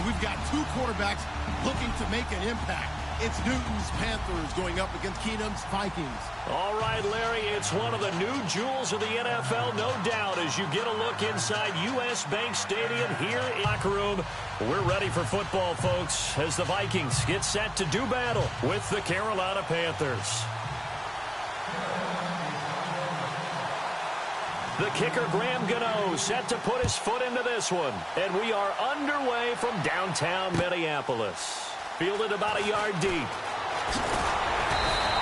we've got two quarterbacks looking to make an impact. It's Newton's Panthers going up against Keenum's Vikings. All right, Larry, it's one of the new jewels of the NFL, no doubt, as you get a look inside U.S. Bank Stadium here in the locker room. We're ready for football, folks, as the Vikings get set to do battle with the Carolina Panthers. The kicker, Graham Gano, set to put his foot into this one. And we are underway from downtown Minneapolis. Fielded about a yard deep.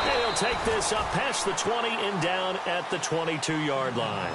And he'll take this up past the 20 and down at the 22-yard line.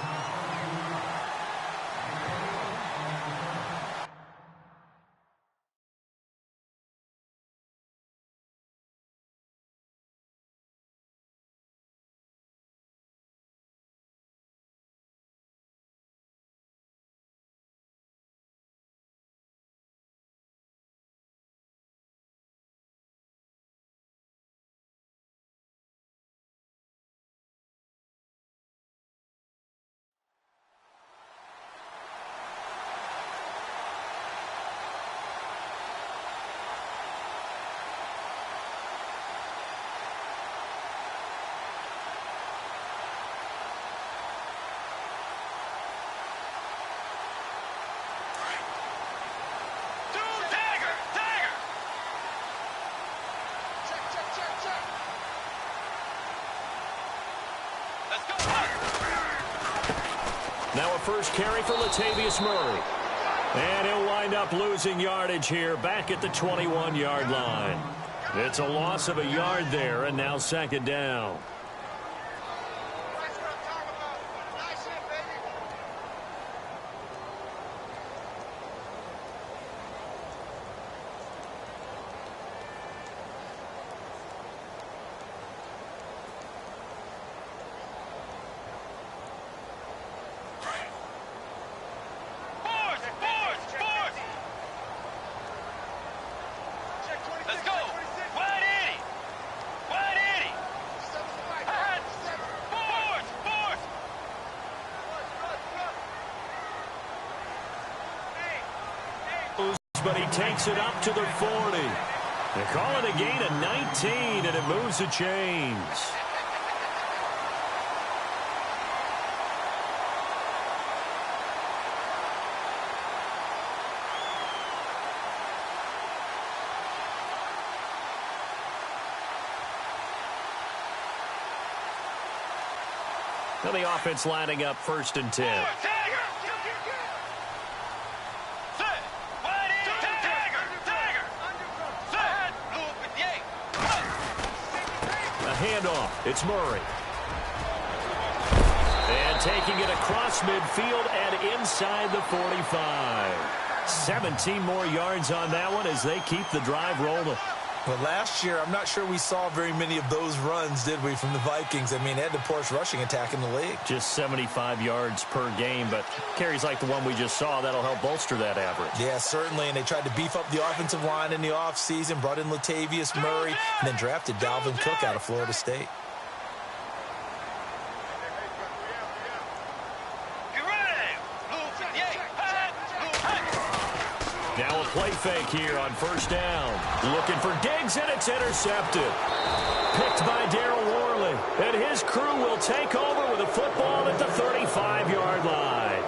Now a first carry for Latavius Murray. And he'll wind up losing yardage here back at the 21-yard line. It's a loss of a yard there, and now second down. But he takes it up to the 40. They call it a gain of 19, and it moves the chains. Now the offense lining up 1st and 10. Handoff. It's Murray. And taking it across midfield and inside the 45. 17 more yards on that one as they keep the drive rolling. Well, last year, I'm not sure we saw very many of those runs, did we, from the Vikings? I mean, they had the poorest rushing attack in the league. Just 75 yards per game, but carries like the one we just saw, that'll help bolster that average. Yeah, certainly, and they tried to beef up the offensive line in the offseason, brought in Latavius Murray, and then drafted Dalvin Cook out of Florida State. Now a play fake here on 1st down. Looking for Diggs, and it's intercepted. Picked by Darryl Worley. And his crew will take over with a football at the 35-yard line.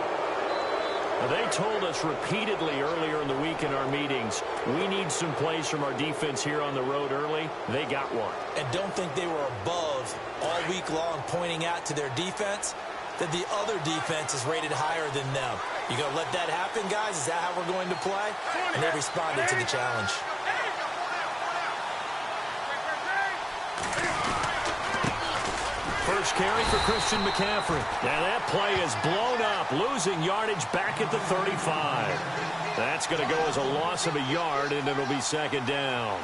Now, they told us repeatedly earlier in the week in our meetings, we need some plays from our defense here on the road early. They got one. And don't think they were above all week long pointing out to their defense that the other defense is rated higher than them. You going to let that happen, guys? Is that how we're going to play? And they responded to the challenge. First carry for Christian McCaffrey. Now that play is blown up, losing yardage back at the 35. That's going to go as a loss of a yard, and it'll be second down.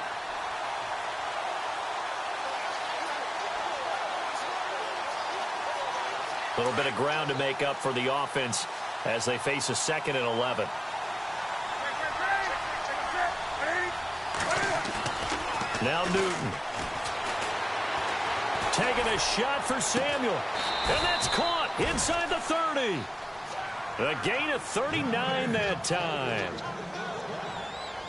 A little bit of ground to make up for the offense as they face a 2nd and 11. Now Newton. Taking a shot for Samuel. And that's caught inside the 30. A gain of 39 that time.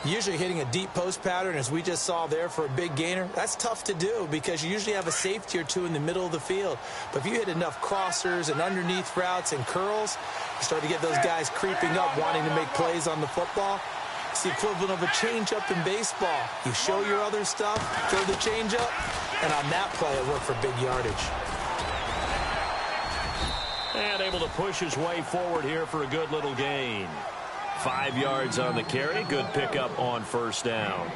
Usually hitting a deep post pattern, as we just saw there for a big gainer, that's tough to do because you usually have a safety or two in the middle of the field. But if you hit enough crossers and underneath routes and curls, you start to get those guys creeping up, wanting to make plays on the football. It's the equivalent of a changeup in baseball. You show your other stuff, throw the changeup, and on that play, it worked for big yardage. And able to push his way forward here for a good little gain. 5 yards on the carry. Good pickup on first down.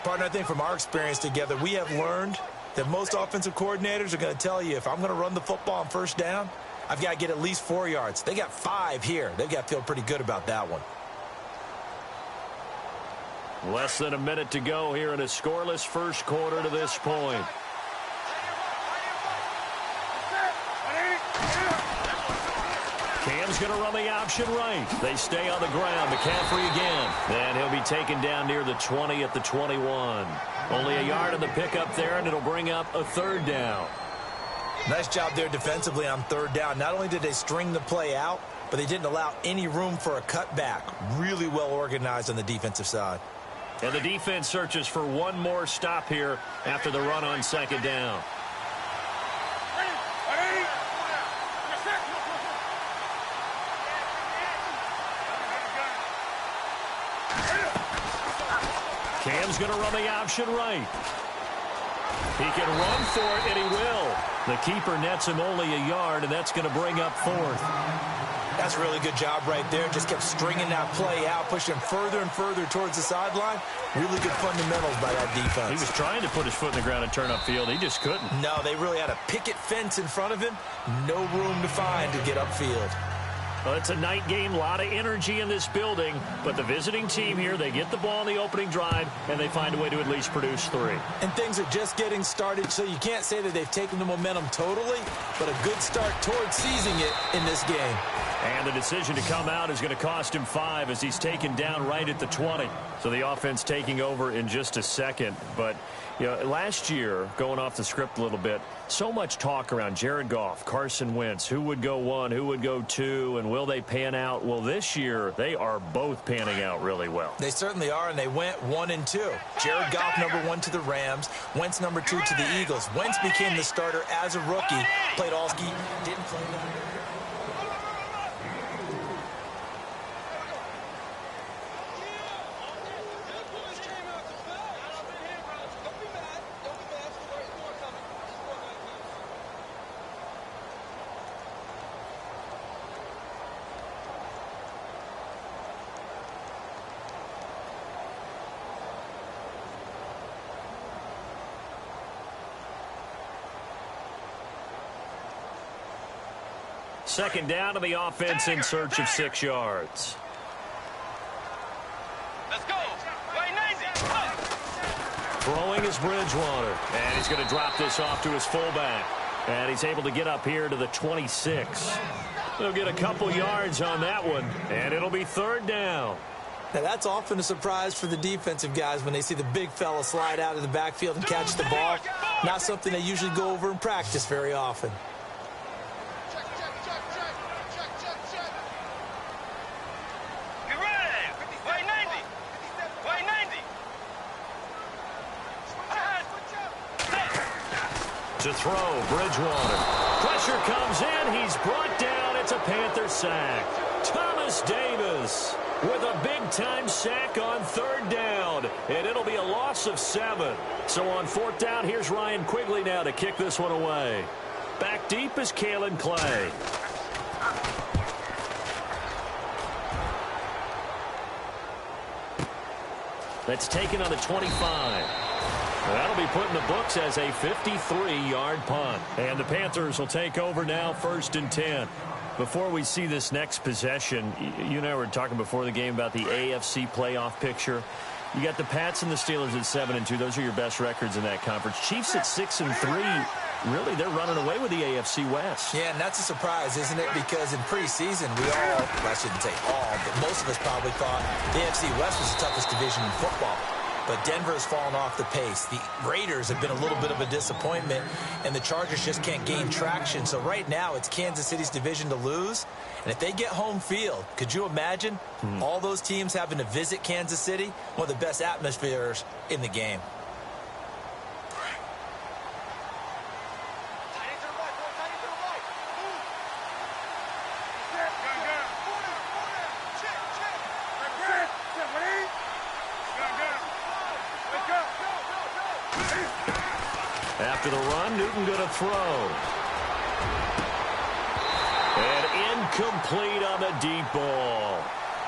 Partner, I think from our experience together, we have learned that most offensive coordinators are going to tell you, if I'm going to run the football on first down, I've got to get at least 4 yards. They got 5 here. They've got to feel pretty good about that one. Less than a minute to go here in a scoreless first quarter to this point. Cam's going to run the option right. They stay on the ground. McCaffrey again. And he'll be taken down near the 20 at the 21. Only a yard on the pickup there, and it'll bring up a third down. Nice job there defensively on third down. Not only did they string the play out, but they didn't allow any room for a cutback. Really well organized on the defensive side. And the defense searches for one more stop here after the run on second down. Cam's going to run the option right. He can run for it, and he will. The keeper nets him only a yard, and that's going to bring up fourth. That's a really good job right there. Just kept stringing that play out, pushing him further and further towards the sideline. Really good fundamentals by that defense. He was trying to put his foot in the ground and turn upfield. He just couldn't. No, they really had a picket fence in front of him. No room to find to get upfield. Well, it's a night game, a lot of energy in this building, but the visiting team here, they get the ball in the opening drive, and they find a way to at least produce 3. And things are just getting started, so you can't say that they've taken the momentum totally, but a good start towards seizing it in this game. And the decision to come out is going to cost him 5 as he's taken down right at the 20. So the offense taking over in just a second. But, you know, last year, going off the script a little bit, so much talk around Jared Goff, Carson Wentz, who would go 1, who would go 2, and will they pan out? Well, this year, they are both panning out really well. They certainly are, and they went 1 and 2. Jared Goff, #1 to the Rams. Wentz, #2 to the Eagles. Wentz became the starter as a rookie. Played all ski, didn't play that. Second down to the offense in search of 6 yards. Let's go. Throwing is Bridgewater. And he's going to drop this off to his fullback. And he's able to get up here to the 26. He'll get a couple yards on that one. And it'll be third down. Now, that's often a surprise for the defensive guys when they see the big fella slide out of the backfield and catch the ball. Not something they usually go over in practice very often. To throw, Bridgewater. Pressure comes in. He's brought down. It's a Panther sack. Thomas Davis with a big-time sack on third down. And it'll be a loss of 7. So on fourth down, here's Ryan Quigley now to kick this one away. Back deep is Kalen Clay. That's taken on the 25. That'll be put in the books as a 53-yard punt. And the Panthers will take over now, 1st and 10. Before we see this next possession, you and I were talking before the game about the AFC playoff picture. You got the Pats and the Steelers at 7-2. Those are your best records in that conference. Chiefs at 6-3. Really, they're running away with the AFC West. Yeah, and that's a surprise, isn't it? Because in preseason, we all, well, I shouldn't say all, but most of us probably thought the AFC West was the toughest division in football. but Denver has fallen off the pace. The Raiders have been a little bit of a disappointment, and the Chargers just can't gain traction. So right now, it's Kansas City's division to lose. And if they get home field, could you imagine all those teams having to visit Kansas City? One of the best atmospheres in the game. After the run, Newton going to throw. And incomplete on the deep ball.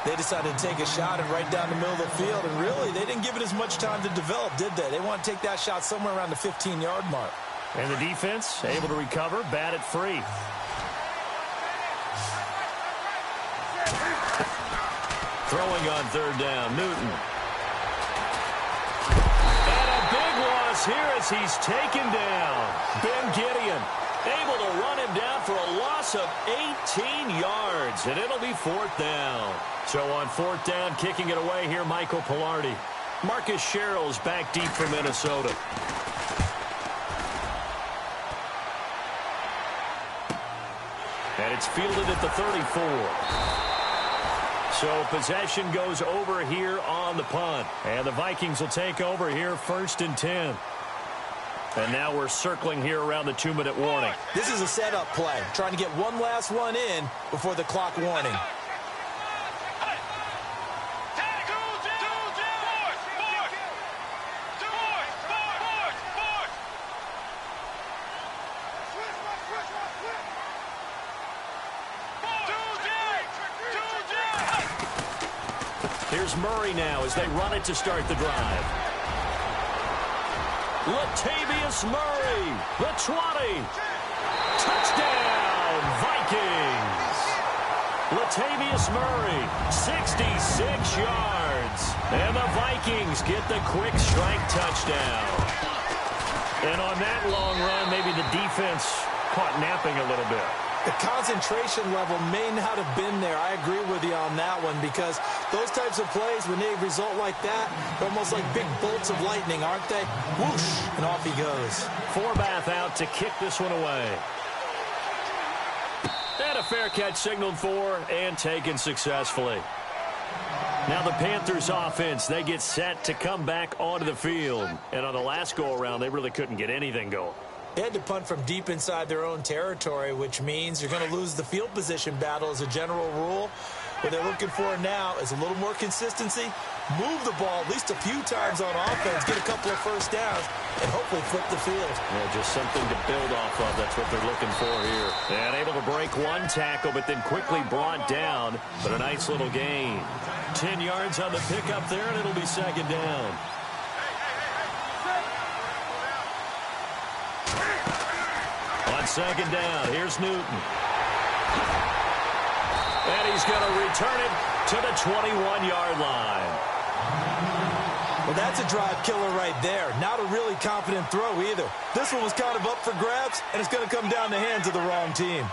They decided to take a shot and right down the middle of the field, and really, they didn't give it as much time to develop, did they? They want to take that shot somewhere around the 15-yard mark. And the defense able to recover, bat it free. Throwing on third down, Newton. And a big loss here as he's taken down. Ben Gideon able to run him down for a loss of 18 yards, and it'll be fourth down. So on fourth down, kicking it away here, Michael Pilardi. Marcus Sherrill's back deep for Minnesota. And it's fielded at the 34. So possession goes over here on the punt. And the Vikings will take over here first and 10. And now we're circling here around the 2-minute warning. This is a setup play, trying to get one last one in before the clock warning. Here's Murray now as they run it to start the drive. Latavius Murray, the 20. Touchdown, Vikings. Latavius Murray, 66 yards. And the Vikings get the quick strike touchdown. And on that long run, maybe the defense caught napping a little bit. The concentration level may not have been there. I agree with you on that one, because those types of plays, when they result like that, they're almost like big bolts of lightning, aren't they? Whoosh, and off he goes. Forbath out to kick this one away. And a fair catch signaled for and taken successfully. Now the Panthers offense, they get set to come back onto the field. And on the last go-around, they really couldn't get anything going. They had to punt from deep inside their own territory, which means you're going to lose the field position battle as a general rule. What they're looking for now is a little more consistency, move the ball at least a few times on offense, get a couple of first downs, and hopefully flip the field. Yeah, just something to build off of. That's what they're looking for here. And able to break one tackle, but then quickly brought down. But a nice little gain. 10 yards on the pickup there, and it'll be second down. On second down, here's Newton. And he's going to return it to the 21-yard line. Well, that's a drive killer right there. Not a really confident throw either. This one was kind of up for grabs, and it's going to come down the hands of the wrong team.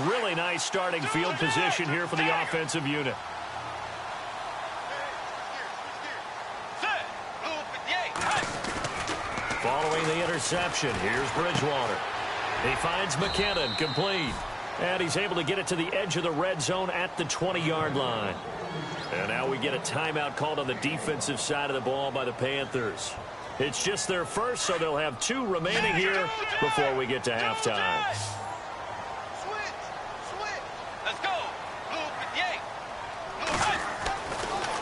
Really nice starting field position here for the offensive unit. Following the interception, here's Bridgewater. He finds McKinnon, complete. And he's able to get it to the edge of the red zone at the 20-yard line. And now we get a timeout called on the defensive side of the ball by the Panthers. It's just their first, so they'll have 2 remaining here before we get to halftime.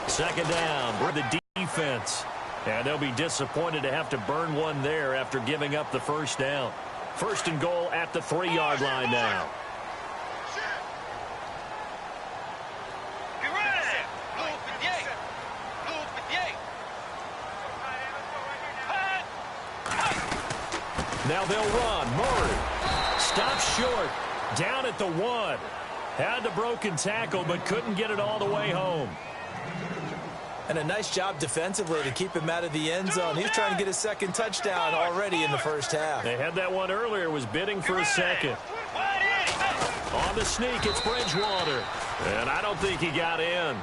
Second down for the defense. And they'll be disappointed to have to burn one there after giving up the first down. First and goal at the 3-yard line now. Now they'll run. Murray stops short. Down at the 1. Had the broken tackle, but couldn't get it all the way home. And a nice job defensively to keep him out of the end zone. He's trying to get a second touchdown already in the first half. They had that one earlier, was bidding for a second. On the sneak, it's Bridgewater. And I don't think he got in.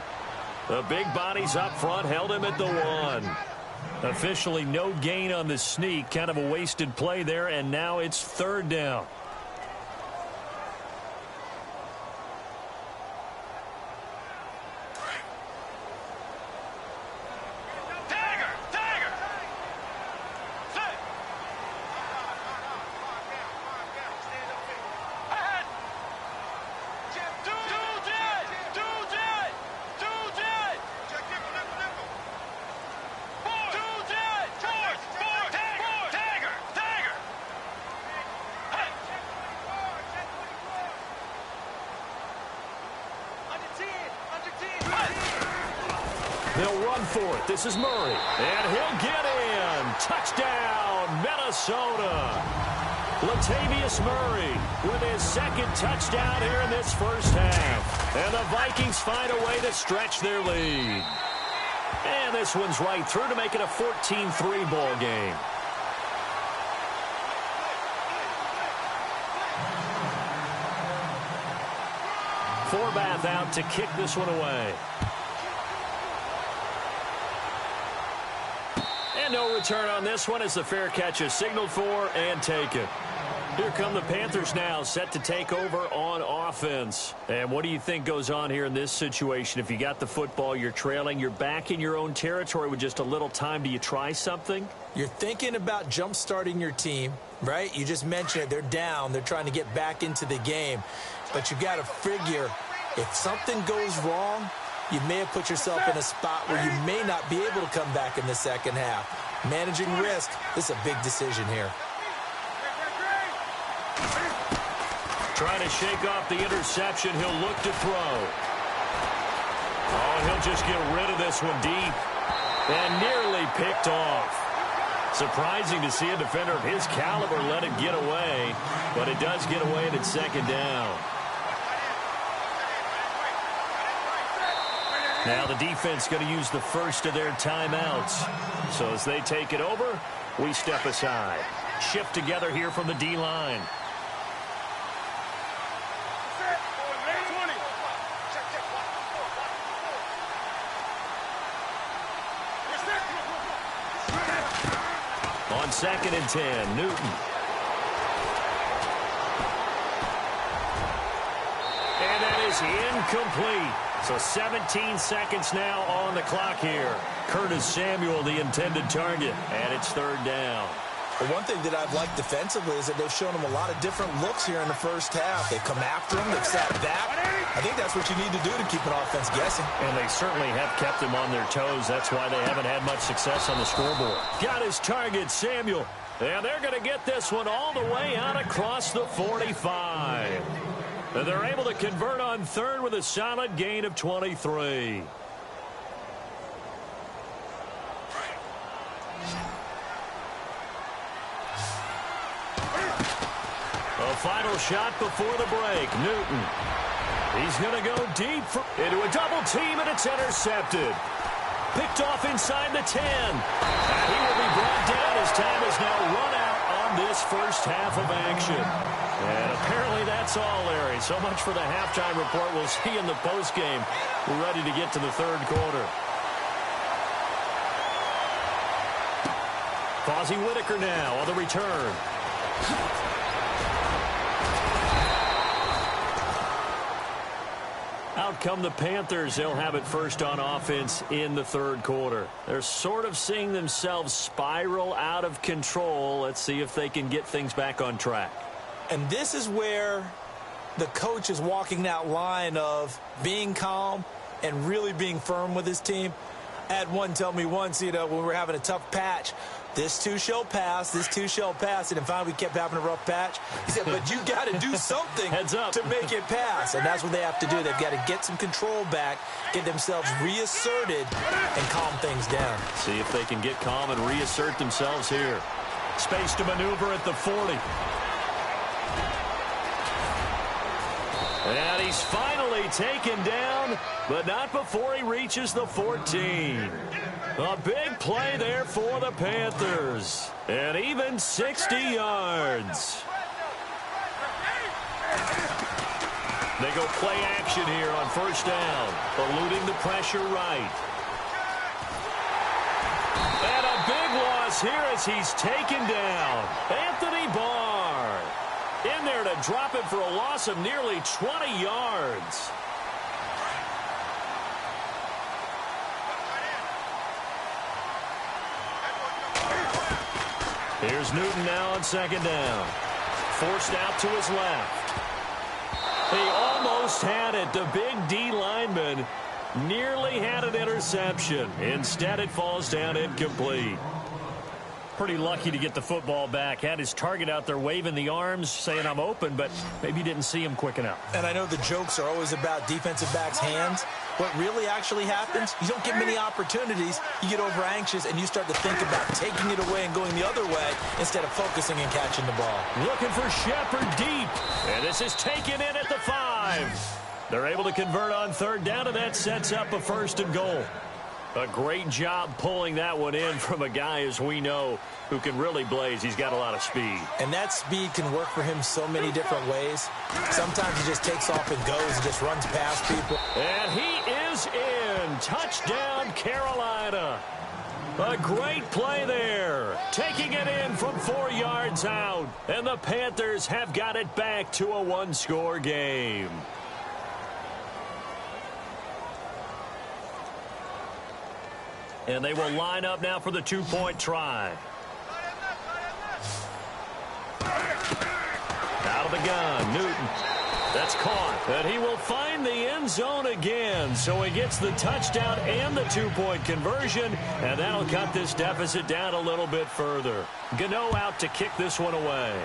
The big bodies up front held him at the 1. Officially no gain on the sneak. Kind of a wasted play there, and now it's 3rd down. They'll run for it. This is Murray. And he'll get in. Touchdown, Minnesota. Latavius Murray with his 2nd touchdown here in this first half. And the Vikings find a way to stretch their lead. And this one's right through to make it a 14-3 ball game. Forbath out to kick this one away. And no return on this one as the fair catch is signaled for and taken. Here come the Panthers now, set to take over on offense. And what do you think goes on here in this situation? If you got the football, you're trailing, you're back in your own territory with just a little time. Do you try something? You're thinking about jump-starting your team, right? You just mentioned it. They're down. They're trying to get back into the game. But you got to figure if something goes wrong, you may have put yourself in a spot where you may not be able to come back in the second half. Managing risk, this is a big decision here. Trying to shake off the interception. He'll look to throw. Oh, he'll just get rid of this one deep. And nearly picked off. Surprising to see a defender of his caliber let it get away. But it does get away and it's 2nd down. Now the defense going to use the first of their timeouts. So as they take it over, we step aside. Shift together here from the D-line. On 2nd and 10, Newton. And that is incomplete. So 17 seconds now on the clock here. Curtis Samuel, the intended target, and it's 3rd down. Well, one thing that I've liked defensively is that they've shown him a lot of different looks here in the first half. They've come after him. They've sat back. I think that's what you need to do to keep an offense guessing. And they certainly have kept them on their toes. That's why they haven't had much success on the scoreboard. Got his target, Samuel. And they're going to get this one all the way out across the 45. And they're able to convert on 3rd with a solid gain of 23. A final shot before the break. Newton. He's going to go deep into a double team, and it's intercepted. Picked off inside the 10. And he will be brought down as time is now run out on this first half of action. And apparently that's all, Larry. So much for the halftime report. We'll see in the postgame. We're ready to get to the 3rd quarter. Fozzie Whitaker now on the return. Out come the Panthers. They'll have it first on offense in the 3rd quarter. They're sort of seeing themselves spiral out of control. Let's see if they can get things back on track. And this is where the coach is walking that line of being calm and really being firm with his team. I had one tell me once, when we were having a tough patch, this too shall pass, this too shall pass. And then finally we kept having a rough patch. He said, but you got to do something to make it pass. And that's what they have to do. They've got to get some control back, get themselves reasserted, and calm things down. See if they can get calm and reassert themselves here. Space to maneuver at the 40. And he's finally taken down, but not before he reaches the 14. A big play there for the Panthers. And even 60 yards. They go play action here on first down, eluding the pressure right. And a big loss here as he's taken down. Anthony Barr in there to drop it for a loss of nearly 20 yards. Here's Newton now on second down. Forced out to his left. He almost had it. The big D lineman nearly had an interception. Instead, it falls down incomplete. Pretty lucky to get the football back. Had his target out there waving the arms, saying I'm open, but maybe didn't see him quick enough. And I know the jokes are always about defensive backs' hands. What really actually happens, you don't get many opportunities. You get over anxious, and you start to think about taking it away and going the other way instead of focusing and catching the ball. Looking for Shepard deep. And this is taken in at the 5. They're able to convert on third down, and that sets up a 1st and goal. A great job pulling that one in from a guy, as we know, who can really blaze. He's got a lot of speed. And that speed can work for him so many different ways. Sometimes he just takes off and goes and just runs past people. And he is in. Touchdown, Carolina. A great play there. Taking it in from 4 yards out. And the Panthers have got it back to a one-score game. And they will line up now for the two-point try. Out of the gun, Newton. That's caught. And he will find the end zone again. So he gets the touchdown and the two-point conversion. And that'll cut this deficit down a little bit further. Gano out to kick this one away.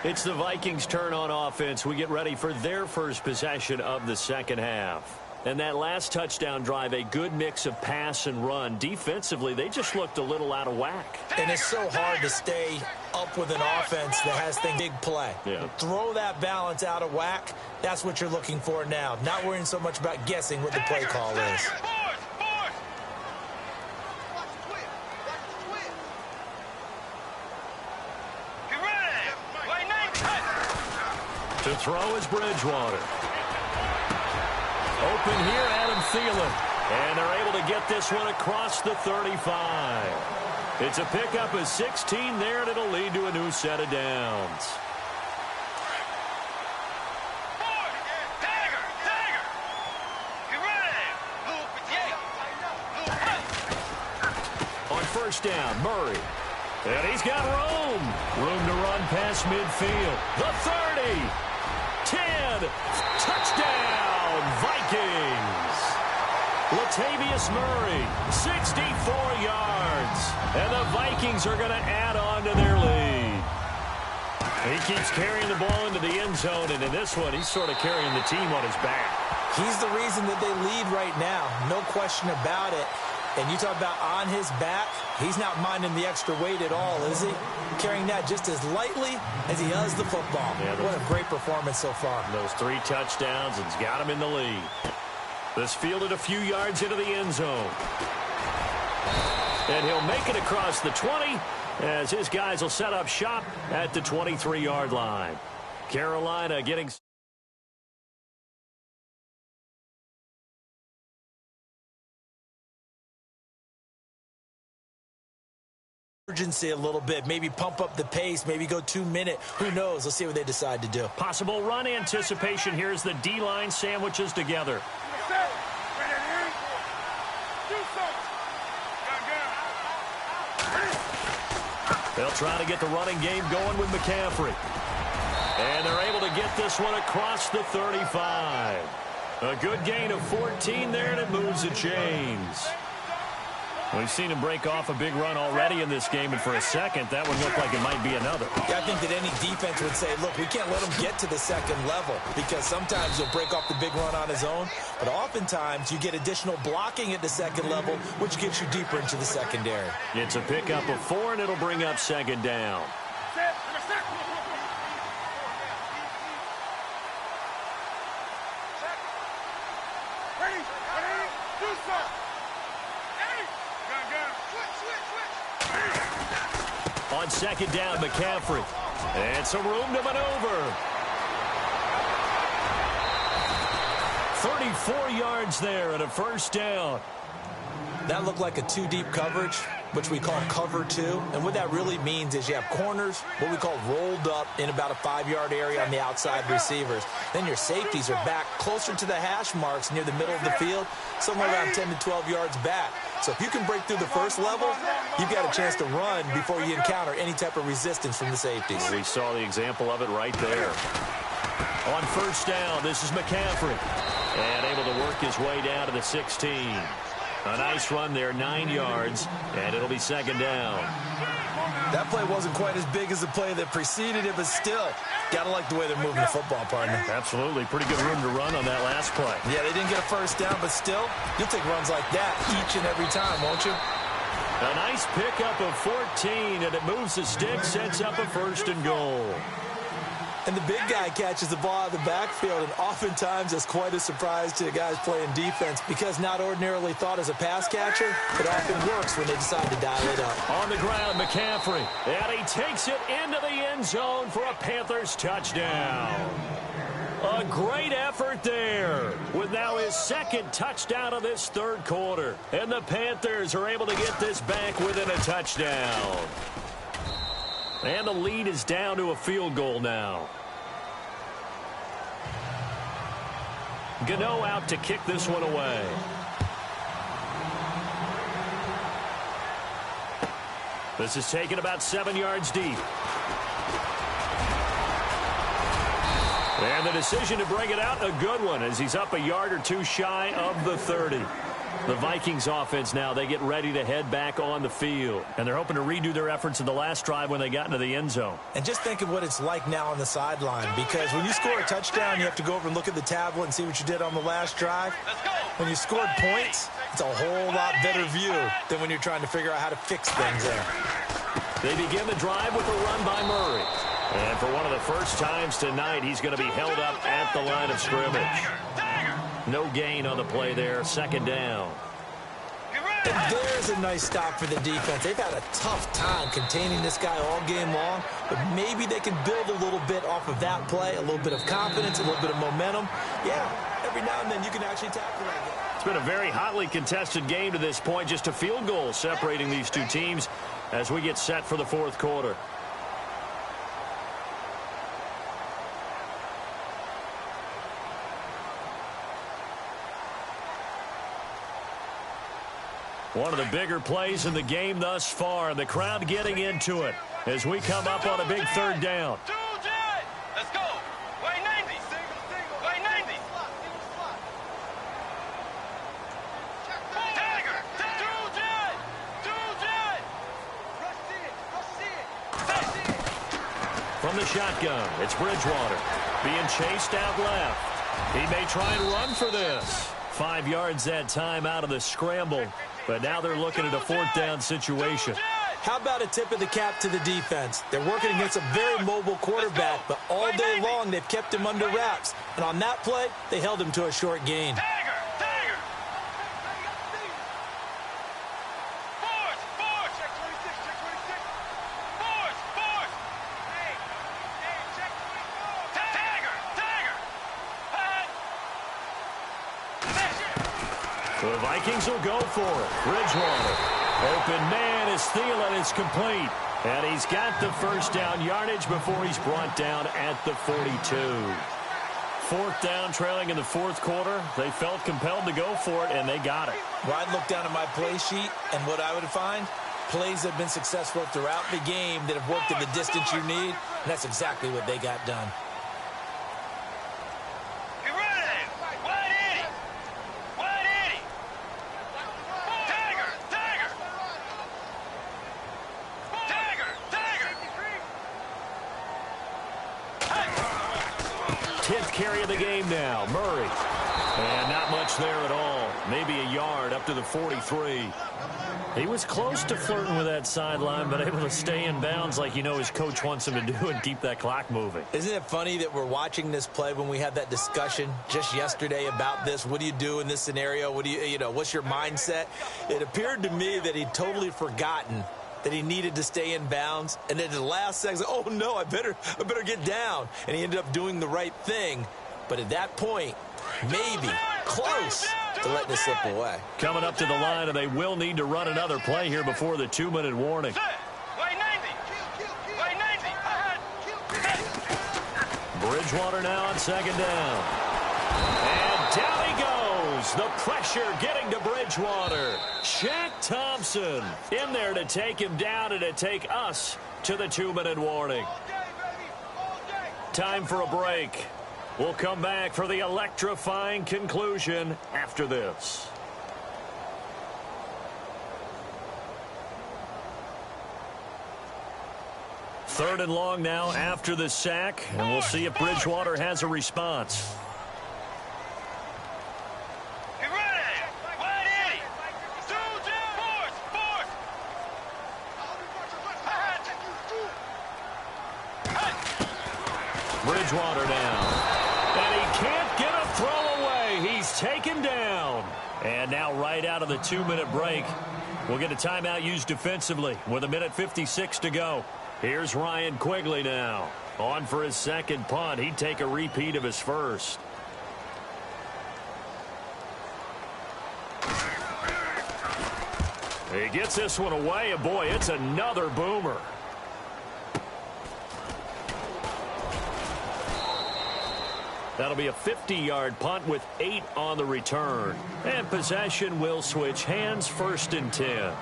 It's the Vikings' turn on offense. We get ready for their first possession of the second half. And that last touchdown drive, a good mix of pass and run. Defensively, they just looked a little out of whack. And it's so hard to stay up with an offense that has things big play. Yeah. Throw that balance out of whack. That's what you're looking for now. Not worrying so much about guessing what the play call is. To throw is Bridgewater. Open here, Adam Thielen. And they're able to get this one across the 35. It's a pickup of 16 there, and it'll lead to a new set of downs. On first down, Murray. And he's got room. Room to run past midfield. The 30. 10. Touchdown, Vikings. Latavius Murray, 64 yards. And the Vikings are going to add on to their lead. He keeps carrying the ball into the end zone, and in this one, he's sort of carrying the team on his back. He's the reason that they lead right now. No question about it. And you talk about on his back, he's not minding the extra weight at all, is he? Carrying that just as lightly as he does the football. Yeah, what a great performance so far. Those 3 touchdowns, and he's got him in the lead. This fielded a few yards into the end zone. And he'll make it across the 20 as his guys will set up shop at the 23-yard line. Carolina getting... urgency a little bit, maybe pump up the pace, maybe go 2 minute. Who knows? Let's see what they decide to do. Possible run anticipation. Here's the D-line sandwiches together. They'll try to get the running game going with McCaffrey. And they're able to get this one across the 35. A good gain of 14 there, and it moves the chains. We've seen him break off a big run already in this game, and for a second, that would look like it might be another. Yeah, I think that any defense would say, look, we can't let him get to the second level because sometimes he'll break off the big run on his own, but oftentimes you get additional blocking at the second level, which gets you deeper into the secondary. It's a pickup of 4, and it'll bring up second down. On second down, McCaffrey. And some room to maneuver. 34 yards there and a first down. That looked like a 2-deep coverage, which we call cover 2. And what that really means is you have corners, what we call rolled up in about a 5-yard area on the outside receivers. Then your safeties are back closer to the hash marks near the middle of the field, somewhere around 10 to 12 yards back. So if you can break through the first level, you've got a chance to run before you encounter any type of resistance from the safeties. We saw the example of it right there. On first down, this is McCaffrey. And able to work his way down to the 16. A nice run there, 9 yards, and it'll be second down. That play wasn't quite as big as the play that preceded it, but still, got to like the way they're moving the football, partner. Absolutely. Pretty good room to run on that last play. Yeah, they didn't get a first down, but still, you'll take runs like that each and every time, won't you? A nice pickup of 14, and it moves the stick, sets up a first and goal. And the big guy catches the ball out of the backfield, and oftentimes it's quite a surprise to the guys playing defense because not ordinarily thought as a pass catcher, it often works when they decide to dial it up. On the ground, McCaffrey, and he takes it into the end zone for a Panthers touchdown. A great effort there with now his second touchdown of this third quarter. And the Panthers are able to get this back within a touchdown. And the lead is down to a field goal now. Gano out to kick this one away. This is taken about 7 yards deep. And the decision to bring it out, a good one, as he's up a yard or two shy of the 30. The Vikings offense now, they get ready to head back on the field. And they're hoping to redo their efforts in the last drive when they got into the end zone. And just think of what it's like now on the sideline, because when you score a touchdown, you have to go over and look at the tablet and see what you did on the last drive. When you scored points, it's a whole lot better view than when you're trying to figure out how to fix things there. They begin the drive with a run by Murray. And for one of the first times tonight, he's going to be held up at the line of scrimmage. No gain on the play there, second down. And there's a nice stop for the defense. They've had a tough time containing this guy all game long, but maybe they can build a little bit off of that play, a little bit of confidence, a little bit of momentum. Yeah, every now and then you can actually tackle that game. It's been a very hotly contested game to this point, just a field goal separating these two teams as we get set for the fourth quarter. One of the bigger plays in the game thus far. The crowd getting into it as we come up on a big third down. Let's go. Way 90. Way 90. Tiger. From the shotgun, it's Bridgewater being chased out left. He may try and run for this. 5 yards that time out of the scramble. But now they're looking at a fourth down situation. How about a tip of the cap to the defense? They're working against a very mobile quarterback, but all day long they've kept him under wraps. And on that play, they held him to a short gain. The Vikings will go for it. Bridgewater. Open man is Thielen. It's complete. And he's got the first down yardage before he's brought down at the 42. Fourth down, trailing in the fourth quarter. They felt compelled to go for it, and they got it. Well, I'd look down at my play sheet, and what I would find, plays that have been successful throughout the game that have worked at the distance you need, and that's exactly what they got done. carry of the game now. Murray. And not much there at all. Maybe a yard up to the 43. He was close to flirting with that sideline, but able to stay in bounds like you know his coach wants him to do and keep that clock moving. Isn't it funny that we're watching this play when we had that discussion just yesterday about this? What do you do in this scenario? What do you know, what's your mindset? It appeared to me that he'd totally forgotten that he needed to stay in bounds. And then at the last second, oh, no, I better get down. And he ended up doing the right thing. But at that point, maybe close to letting it slip away. Coming up to the line, and they will need to run another play here before the 2-minute warning. Bridgewater now on second down. And down he goes. The pressure getting to Bridgewater. Shaq Thompson in there to take him down and to take us to the 2-minute warning. Time for a break. We'll come back for the electrifying conclusion after this. Third and long now after the sack, and we'll see if Bridgewater has a response. Bridgewater down. And he can't get a throw away. He's taken down. And now right out of the 2-minute break, we'll get a timeout used defensively with 1:56 to go. Here's Ryan Quigley now. On for his second punt. He'd take a repeat of his first. He gets this one away, and boy, it's another boomer. That'll be a 50-yard punt with 8 on the return. And possession will switch hands, 1st and 10.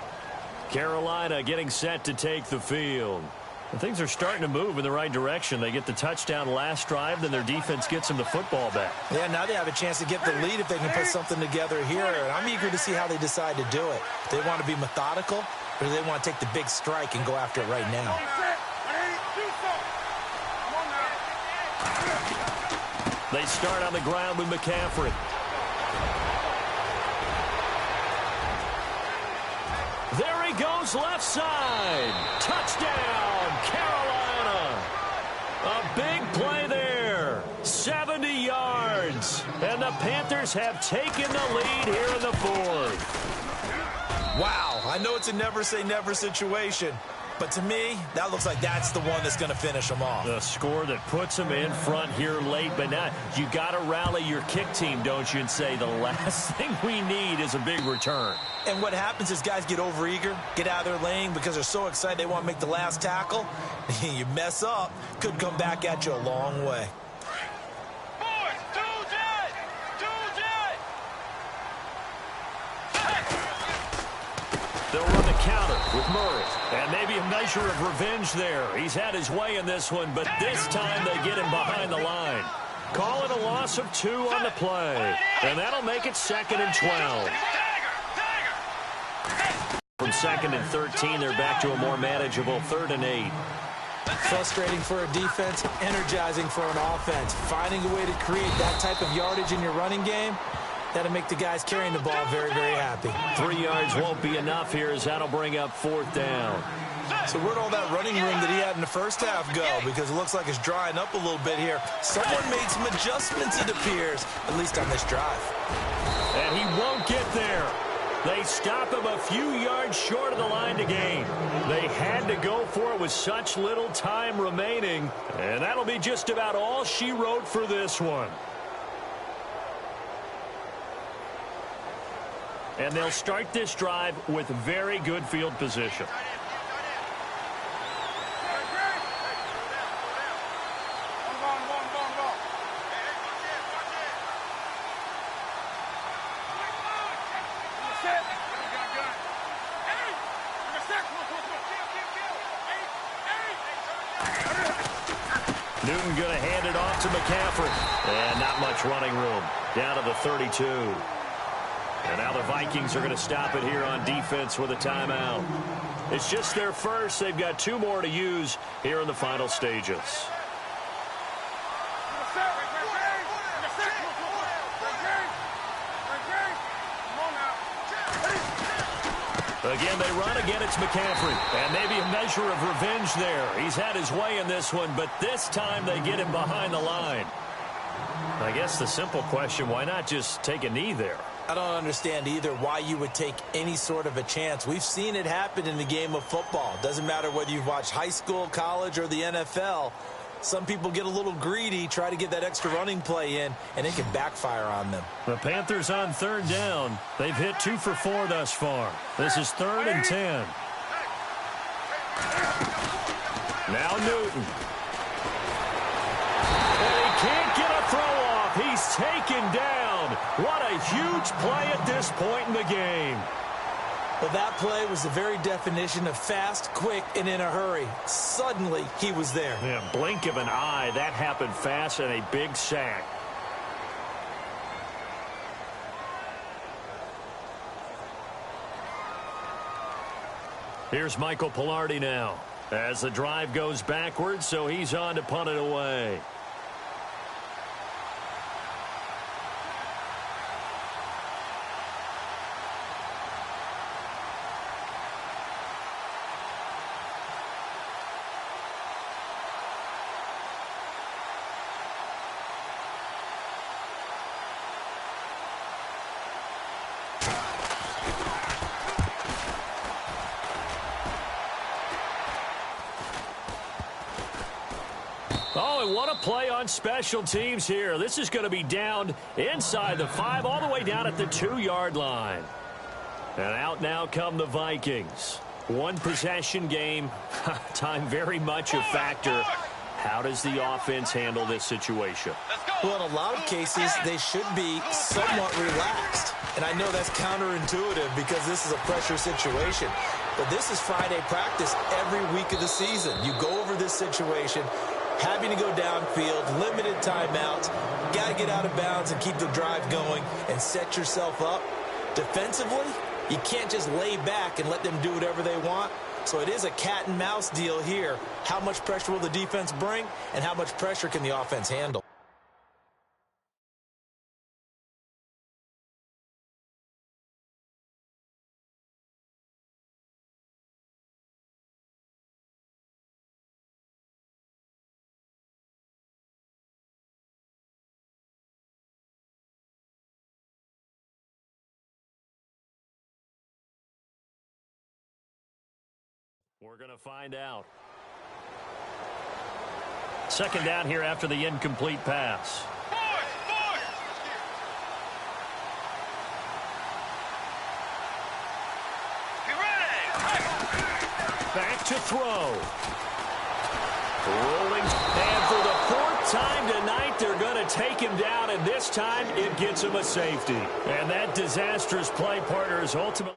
Carolina getting set to take the field. And things are starting to move in the right direction. They get the touchdown last drive, then their defense gets them the football back. Yeah, now they have a chance to get the lead if they can put something together here. And I'm eager to see how they decide to do it. Do they want to be methodical, or do they want to take the big strike and go after it right now? They start on the ground with McCaffrey. There he goes, left side. Touchdown, Carolina. A big play there. 70 yards. And the Panthers have taken the lead here in the 4th. Wow, I know it's a never-say-never situation. But to me, that looks like that's the one that's going to finish them off. The score that puts them in front here late, but now you got to rally your kick team, don't you, and say the last thing we need is a big return. And what happens is guys get overeager, get out of their lane because they're so excited they want to make the last tackle. You mess up, could come back at you a long way. They'll run the counter with Murray. And maybe a measure of revenge there. He's had his way in this one, but this time they get him behind the line. Call it a loss of 2 on the play. And that'll make it 2nd and 12. From 2nd and 13, they're back to a more manageable 3rd and 8. Frustrating for a defense, energizing for an offense. Finding a way to create that type of yardage in your running game, that'll make the guys carrying the ball very, very happy. 3 yards won't be enough here as that'll bring up 4th down. So where'd all that running room that he had in the first half go? Because it looks like it's drying up a little bit here. Someone made some adjustments, it appears, at least on this drive. And he won't get there. They stop him a few yards short of the line to gain. They had to go for it with such little time remaining. And that'll be just about all she wrote for this one. And they'll start this drive with very good field position. Newton going to hand it off to McCaffrey. And not much running room. Down to the 32. And now the Vikings are going to stop it here on defense with a timeout. It's just their first. They've got 2 more to use here in the final stages. Again, they run. Again, it's McCaffrey. And maybe a measure of revenge there. He's had his way in this one, but this time they get him behind the line. I guess the simple question, why not just take a knee there? I don't understand either why you would take any sort of a chance. We've seen it happen in the game of football. Doesn't matter whether you've watched high school, college, or the NFL. Some people get a little greedy, try to get that extra running play in, and it can backfire on them. The Panthers on third down. They've hit 2 for 4 thus far. This is 3rd and 10. Now Newton. And he can't get a throw off. He's taken down. What a huge play at this point in the game. Well, that play was the very definition of fast, quick, and in a hurry. Suddenly, he was there. Yeah, blink of an eye. That happened fast and a big sack. Here's Michael Pilardi now as the drive goes backwards, so he's on to punt it away. Oh, and what a play on special teams here. This is going to be down inside the 5, all the way down at the 2-yard line. And out now come the Vikings. One possession game. Time very much a factor. How does the offense handle this situation? Well, in a lot of cases, they should be somewhat relaxed. And I know that's counterintuitive because this is a pressure situation. But this is Friday practice every week of the season. You go over this situation, having to go downfield, limited timeouts, got to get out of bounds and keep the drive going and set yourself up. Defensively, you can't just lay back and let them do whatever they want. So it is a cat and mouse deal here. How much pressure will the defense bring, and how much pressure can the offense handle? We're going to find out. Second down here after the incomplete pass. Back to throw. Rolling. And for the 4th time tonight, they're going to take him down, and this time it gets him a safety. And that disastrous play, partner, is ultimately